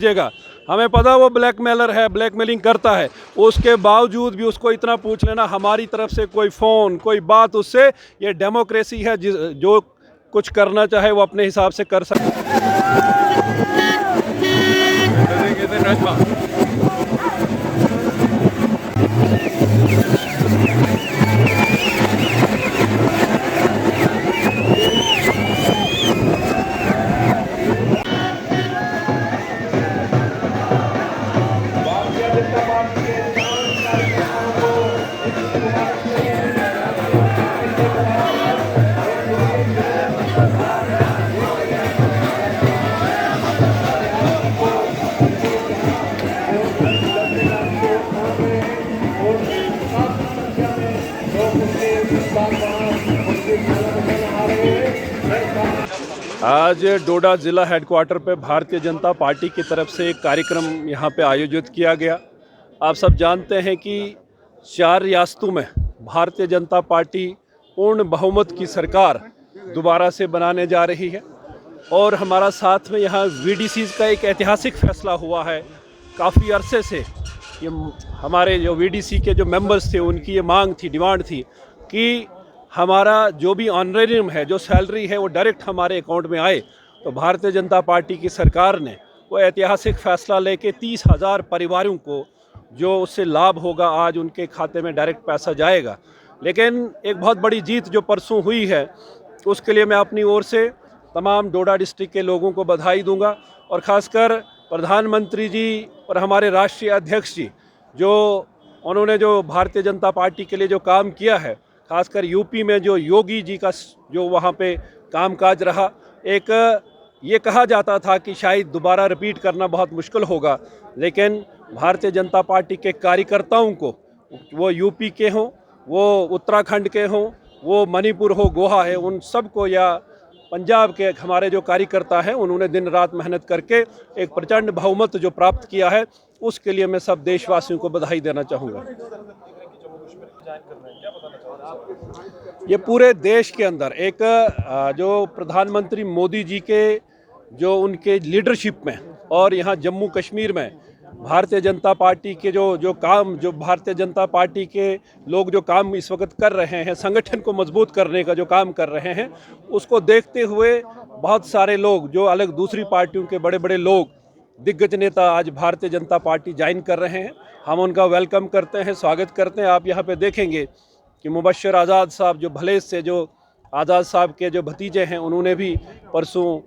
लीजिएगा। हमें पता वो ब्लैकमेलर है, ब्लैकमेलिंग करता है, उसके बावजूद भी उसको इतना पूछ लेना हमारी तरफ से कोई फ़ोन कोई बात उससे, ये डेमोक्रेसी है। जो कुछ करना चाहे वो अपने हिसाब से कर सकते आज डोडा ज़िला हेडक्वार्टर पे भारतीय जनता पार्टी की तरफ से एक कार्यक्रम यहाँ पे आयोजित किया गया। आप सब जानते हैं कि 4 रियासतों में भारतीय जनता पार्टी पूर्ण बहुमत की सरकार दोबारा से बनाने जा रही है और हमारा साथ में यहाँ वीडीसीज़ का एक ऐतिहासिक फैसला हुआ है। काफ़ी अरसे से ये हमारे जो वीडीसी के जो मेंबर्स थे उनकी ये मांग थी, डिमांड थी कि हमारा जो भी ऑनरेरियम है, जो सैलरी है, वो डायरेक्ट हमारे अकाउंट में आए। तो भारतीय जनता पार्टी की सरकार ने वो ऐतिहासिक फ़ैसला लेके 30,000 परिवारों को जो उससे लाभ होगा आज उनके खाते में डायरेक्ट पैसा जाएगा। लेकिन एक बहुत बड़ी जीत जो परसों हुई है उसके लिए मैं अपनी ओर से तमाम डोडा डिस्ट्रिक्ट के लोगों को बधाई दूंगा और ख़ासकर प्रधानमंत्री जी और हमारे राष्ट्रीय अध्यक्ष जी जो उन्होंने जो भारतीय जनता पार्टी के लिए जो काम किया है, खासकर यूपी में जो योगी जी का जो वहाँ पे कामकाज रहा। एक ये कहा जाता था कि शायद दोबारा रिपीट करना बहुत मुश्किल होगा, लेकिन भारतीय जनता पार्टी के कार्यकर्ताओं को, वो यूपी के हों, वो उत्तराखंड के हों, वो मणिपुर हो, गोवा है, उन सब को, या पंजाब के हमारे जो कार्यकर्ता हैं, उन्होंने दिन रात मेहनत करके एक प्रचंड बहुमत जो प्राप्त किया है, उसके लिए मैं सब देशवासियों को बधाई देना चाहूँगा। ये पूरे देश के अंदर एक जो प्रधानमंत्री मोदी जी के जो उनके लीडरशिप में और यहाँ जम्मू कश्मीर में भारतीय जनता पार्टी के जो काम, जो भारतीय जनता पार्टी के लोग जो काम इस वक्त कर रहे हैं, संगठन को मजबूत करने का जो काम कर रहे हैं, उसको देखते हुए बहुत सारे लोग जो अलग दूसरी पार्टियों के बड़े बड़े लोग, दिग्गज नेता आज भारतीय जनता पार्टी ज्वाइन कर रहे हैं। हम उनका वेलकम करते हैं, स्वागत करते हैं। आप यहाँ पे देखेंगे कि मुबश्शिर आज़ाद साहब जो भले से जो आज़ाद साहब के जो भतीजे हैं, उन्होंने भी परसों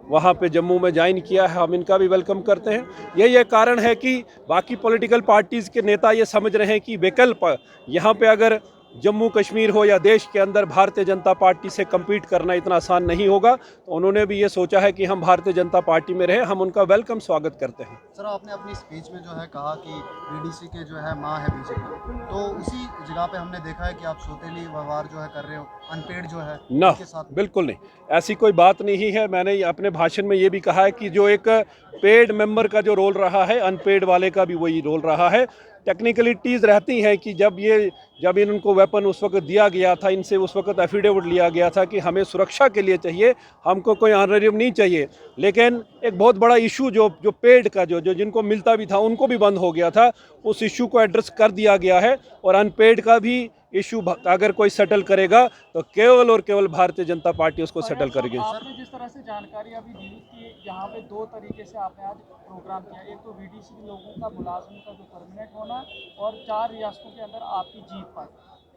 वहाँ पे जम्मू में ज्वाइन किया है। हम इनका भी वेलकम करते हैं। ये कारण है कि बाकी पॉलिटिकल पार्टीज़ के नेता ये समझ रहे हैं कि विकल्प यहाँ पे अगर जम्मू कश्मीर हो या देश के अंदर भारतीय जनता पार्टी से कम्पीट करना इतना आसान नहीं होगा। तो उन्होंने भी ये सोचा है कि हम भारतीय जनता पार्टी में रहे। हम उनका वेलकम स्वागत करते हैं। सर, आपने अपनी स्पीच में जो है कहा कि वीडीसी के जो है माँ है बीजेपी, तो उसी जगह पे हमने देखा है कि आप सौतेली व्यवहार जो है कर रहे हो, अनपेड जो है ना, के साथ। बिल्कुल नहीं, ऐसी कोई बात नहीं है। मैंने अपने भाषण में ये भी कहा है कि जो एक पेड मेंबर का जो रोल रहा है, अनपेड वाले का भी वही रोल रहा है। टेक्निकलिटीज़ रहती हैं कि जब इनको वेपन उस वक्त दिया गया था, इनसे उस वक्त एफिडेविट लिया गया था कि हमें सुरक्षा के लिए चाहिए, हमको कोई ऑनरेरियम नहीं चाहिए। लेकिन एक बहुत बड़ा इशू जो पेड का जो जिनको मिलता भी था उनको भी बंद हो गया था, उस इशू को एड्रेस कर दिया गया है। और अनपेड का भी इशू अगर कोई सेटल करेगा तो केवल और केवल भारतीय जनता पार्टी उसको सेटल करेगी। आपने जिस तरह से जानकारी अभी दी कि यहाँ पे 2 तरीके से आपने आज प्रोग्राम किया, एक तो वीडीसी के लोगों का मुलाजमों का जो परमानेंट होना और 4 रियासतों के अंदर आपकी जीत पर,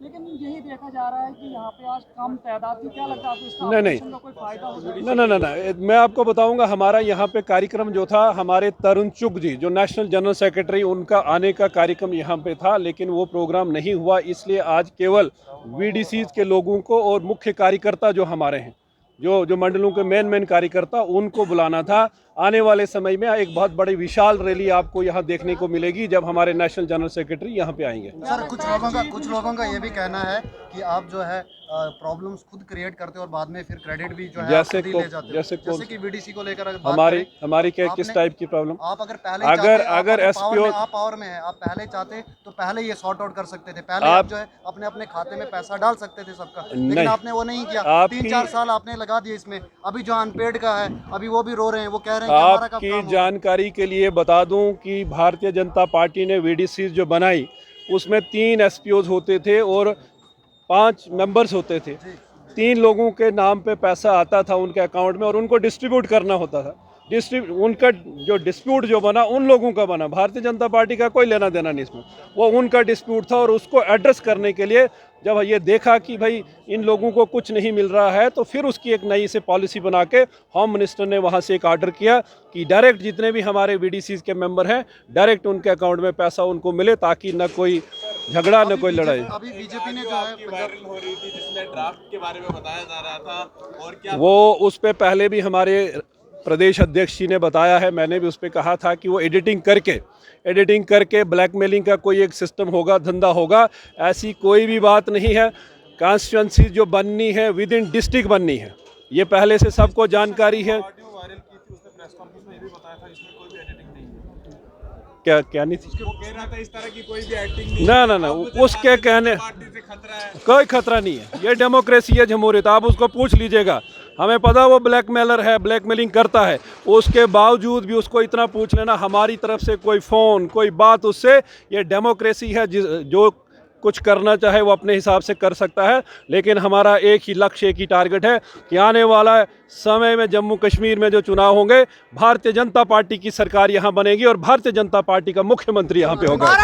लेकिन यही देखा जा रहा है कि यहाँ पे आज कम तादाद थी। क्या लगता है आपको इसका ऑपरेशन का कोई फायदा होगा? नहीं, मैं आपको बताऊंगा। हमारा यहाँ पे कार्यक्रम जो था, हमारे तरुण चुग जी जो नेशनल जनरल सेक्रेटरी, उनका आने का कार्यक्रम यहाँ पे था, लेकिन वो प्रोग्राम नहीं हुआ। इसलिए आज केवल वीडीसी के लोगों को और मुख्य कार्यकर्ता जो हमारे हैं, जो मंडलों के मेन कार्यकर्ता, उनको बुलाना था। आने वाले समय में एक बहुत बड़ी विशाल रैली आपको यहाँ देखने को मिलेगी जब हमारे नेशनल जनरल सेक्रेटरी यहाँ पे आएंगे। सर, कुछ लोगों का ये भी कहना है कि आप जो है प्रॉब्लम्स खुद क्रिएट करते हो और बाद में फिर क्रेडिट भी जो है जैसे खुद ही ले जाते हो। जैसे कि वीडीसी को लेकर हमारे किस टाइप की प्रॉब्लम? आप अगर पहले अगर एसपीओ आप पावर में है, आप पहले चाहते तो पहले ये सॉर्ट आउट कर सकते थे। पहले आप जो है अपने खाते में पैसा डाल सकते थे सबका, लेकिन आपने वो नहीं किया। 3-4 साल आपने लगा दिए इसमें। अभी जो अनपेड का है, अभी वो भी रो रहे हैं, वो कह रहे हैं कि हमारा कब आपकी काम होगा? जानकारी के लिए बता दूं कि भारतीय जनता पार्टी ने वीडीसी जो बनाई उसमें 3 एसपीओज होते थे और 5 मेंबर्स होते थे। 3 लोगों के नाम पे पैसा आता था उनके अकाउंट में और उनको डिस्ट्रीब्यूट करना होता था। उनका जो डिस्प्यूट जो बना उन लोगों का बना, भारतीय जनता पार्टी का कोई लेना देना नहीं इसमें। वो उनका डिस्प्यूट था और उसको एड्रेस करने के लिए जब ये देखा कि भाई इन लोगों को कुछ नहीं मिल रहा है तो फिर उसकी एक नई से पॉलिसी बना के होम मिनिस्टर ने वहाँ से एक ऑर्डर किया कि डायरेक्ट जितने भी हमारे वीडीसीज के मेंबर हैं डायरेक्ट उनके अकाउंट में पैसा उनको मिले, ताकि न कोई झगड़ा न कोई लड़ाई। अभी बीजेपी ने जो है वायरल हो रही थी जिसमें ड्राफ्ट के बारे में बताया जा रहा था, और क्या वो उस पे पहले भी हमारे प्रदेश अध्यक्ष जी ने बताया है, मैंने भी उस पर कहा था कि वो एडिटिंग करके ब्लैकमेलिंग का कोई एक सिस्टम होगा, धंधा होगा। ऐसी कोई भी बात नहीं है। कॉन्स्टिट्यूंसी जो बननी है विद इन डिस्ट्रिक्ट बननी है, ये पहले से सबको जानकारी है। ऑडियो वायरल की थी उसने प्रेस कॉन्फ्रेंस में ये भी बताया था इसमें कोई भी एडिटिंग नहीं है। क्या नहीं थी? वो कह रहा था इस तरह की कोई भी एक्टिंग नहीं ना ना ना, उसके कहने पार्टी से खतरा है। कोई खतरा नहीं है। ये डेमोक्रेसी है, जमहूरियत। आप उसको पूछ लीजिएगा, हमें पता वो ब्लैकमेलर है, ब्लैकमेलिंग करता है। उसके बावजूद भी उसको इतना पूछ लेना, हमारी तरफ से कोई फ़ोन कोई बात उससे, ये डेमोक्रेसी है। जो कुछ करना चाहे वो अपने हिसाब से कर सकता है, लेकिन हमारा एक ही लक्ष्य, एक ही टारगेट है कि आने वाला समय में जम्मू कश्मीर में जो चुनाव होंगे, भारतीय जनता पार्टी की सरकार यहाँ बनेगी और भारतीय जनता पार्टी का मुख्यमंत्री यहाँ पे होगा।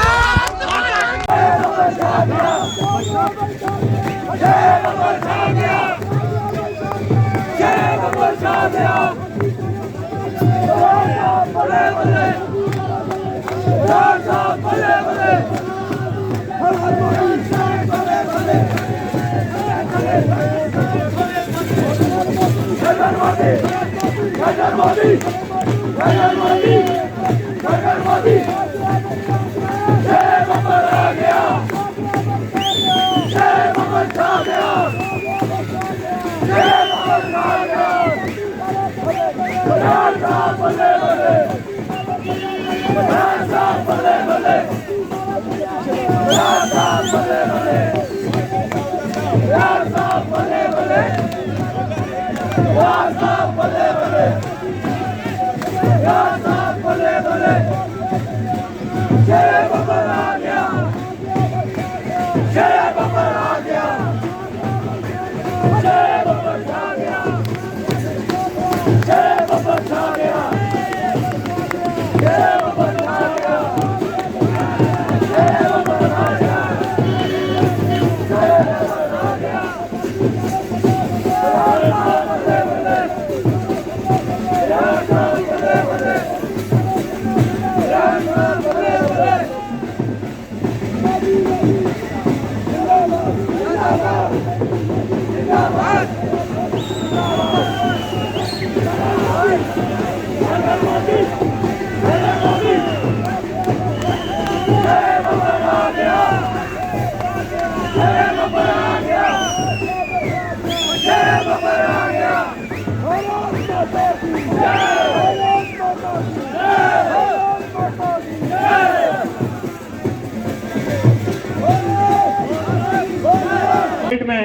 में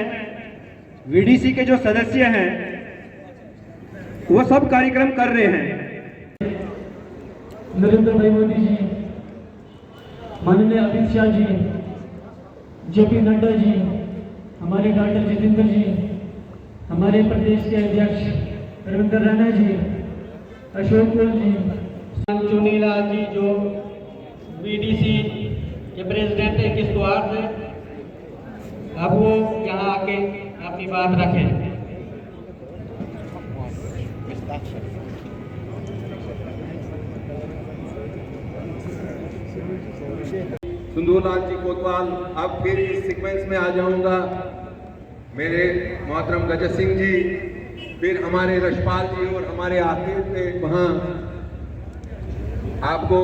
वीडीसी के जो सदस्य हैं वो सब कार्यक्रम कर रहे हैं। नरेंद्र भाई मोदी जी, माननीय अमित शाह जी, जेपी नड्डा जी, हमारे डॉक्टर जितेंद्र जी, हमारे प्रदेश के अध्यक्ष रविंद्र रैना जी, अशोक कुल जी, चुनीलाल जी जो वीडीसी के प्रेसिडेंट है किश्तवाड़ से, अब वो यहाँ आके अपनी बात रखें। सुंदूरलाल जी कोतवाल, अब फिर इस सीक्वेंस में आ जाऊंगा। मेरे मोहतरम गजत सिंह जी, फिर हमारे रशपाल जी और हमारे आखिर पे वहाँ आपको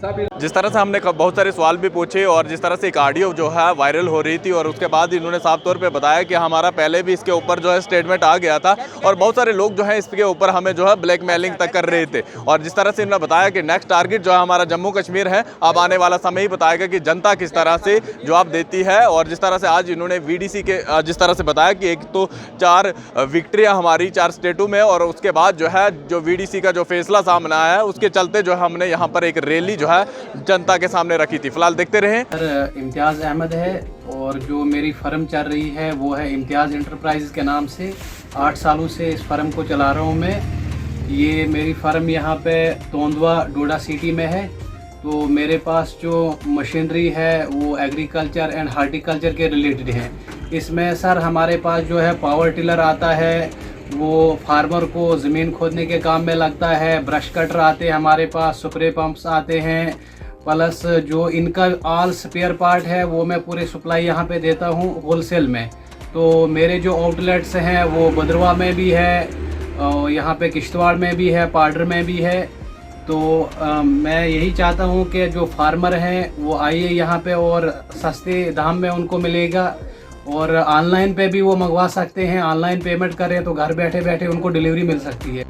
सभी जिस तरह से हमने बहुत सारे सवाल भी पूछे और जिस तरह से एक ऑडियो जो है वायरल हो रही थी और उसके बाद इन्होंने साफ तौर पे बताया कि हमारा पहले भी इसके ऊपर जो है स्टेटमेंट आ गया था और बहुत सारे लोग जो है इसके ऊपर हमें जो है ब्लैकमेलिंग तक कर रहे थे। और जिस तरह से इन्होंने बताया कि नेक्स्ट टारगेट जो है हमारा जम्मू कश्मीर है, अब आने वाला समय ही बताएगा कि जनता किस तरह से जवाब देती है। और जिस तरह से आज इन्होंने VDC के जिस तरह से बताया कि एक तो 4 विक्ट्रियाँ हमारी 4 स्टेटों में और उसके बाद जो है जो VDC का जो फैसला सामने आया है उसके चलते जो है हमने यहाँ पर एक रैली जो है जनता के सामने रखी थी। फिलहाल देखते रहें। सर इम्तियाज़ अहमद है और जो मेरी फ़र्म चल रही है वो है इम्तियाज़ इंटरप्राइज़ के नाम से। 8 सालों से इस फ़र्म को चला रहा हूँ मैं। ये मेरी फ़र्म यहाँ पे तोंदवा डोडा सिटी में है। तो मेरे पास जो मशीनरी है वो एग्रीकल्चर एंड हार्टिकल्चर के रिलेटेड है। इसमें सर हमारे पास जो है पावर टिलर आता है, वो फार्मर को ज़मीन खोदने के काम में लगता है। ब्रश कटर आते हैं हमारे पास, स्प्रे पंप्स आते हैं, प्लस जो इनका ऑल स्पेयर पार्ट है वो मैं पूरे सप्लाई यहाँ पे देता हूँ होलसेल में। तो मेरे जो आउटलेट्स हैं वो भद्रवा में भी है और यहाँ पे किश्तवाड़ में भी है, पाडर में भी है। तो मैं यही चाहता हूँ कि जो फार्मर हैं वो आइए यहाँ पे और सस्ते दाम में उनको मिलेगा और ऑनलाइन पे भी वो मंगवा सकते हैं। ऑनलाइन पेमेंट करें तो घर बैठे बैठे उनको डिलीवरी मिल सकती है।